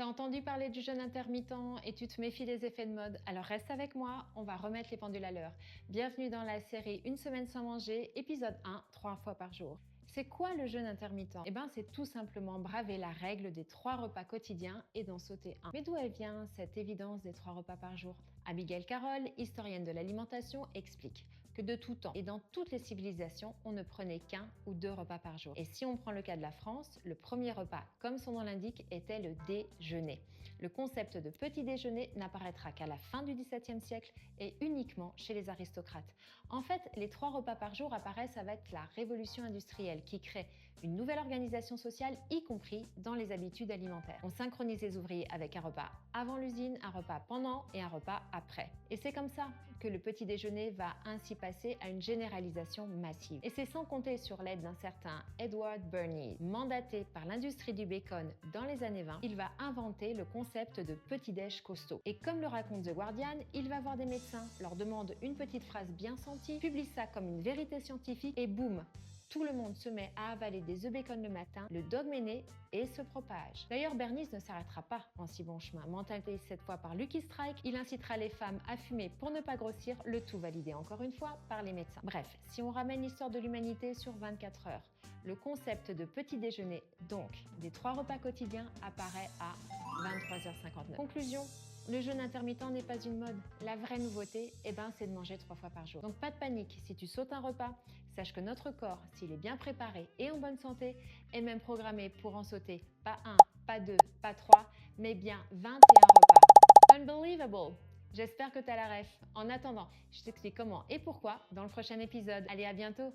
T'as entendu parler du jeûne intermittent et tu te méfies des effets de mode? Alors reste avec moi, on va remettre les pendules à l'heure. Bienvenue dans la série Une semaine sans manger, épisode 1, 3 fois par jour. C'est quoi le jeûne intermittent? C'est tout simplement braver la règle des 3 repas quotidiens et d'en sauter un. Mais d'où elle vient cette évidence des 3 repas par jour? Abigail Carroll, historienne de l'alimentation, explique que de tout temps et dans toutes les civilisations, on ne prenait qu'un ou 2 repas par jour. Et si on prend le cas de la France, le premier repas, comme son nom l'indique, était le déjeuner. Le concept de petit déjeuner n'apparaîtra qu'à la fin du XVIIe siècle et uniquement chez les aristocrates. En fait, les 3 repas par jour apparaissent avec la révolution industrielle qui crée une nouvelle organisation sociale, y compris dans les habitudes alimentaires. On synchronise les ouvriers avec un repas avant l'usine, un repas pendant et un repas après. Et c'est comme ça que le petit déjeuner va ainsi passer à une généralisation massive. Et c'est sans compter sur l'aide d'un certain Edward Bernays, mandaté par l'industrie du bacon dans les années 20, il va inventer le concept de petit-déj costaud. Et comme le raconte The Guardian, il va voir des médecins, leur demande une petite phrase bien sentie, publie ça comme une vérité scientifique et boum, tout le monde se met à avaler des œufs bacon le matin, le dogme est né et se propage. D'ailleurs, Bernays ne s'arrêtera pas en si bon chemin. Mentalé cette fois par Lucky Strike, il incitera les femmes à fumer pour ne pas grossir, le tout validé encore une fois par les médecins. Bref, si on ramène l'histoire de l'humanité sur 24 heures, le concept de petit déjeuner, donc des 3 repas quotidiens, apparaît à 23h59. Conclusion, le jeûne intermittent n'est pas une mode. La vraie nouveauté, c'est de manger 3 fois par jour. Donc pas de panique, si tu sautes un repas, sache que notre corps, s'il est bien préparé et en bonne santé, est même programmé pour en sauter pas 1, pas 2, pas 3, mais bien 21 repas. Unbelievable! J'espère que tu as la ref. En attendant, je t'explique comment et pourquoi dans le prochain épisode. Allez, à bientôt!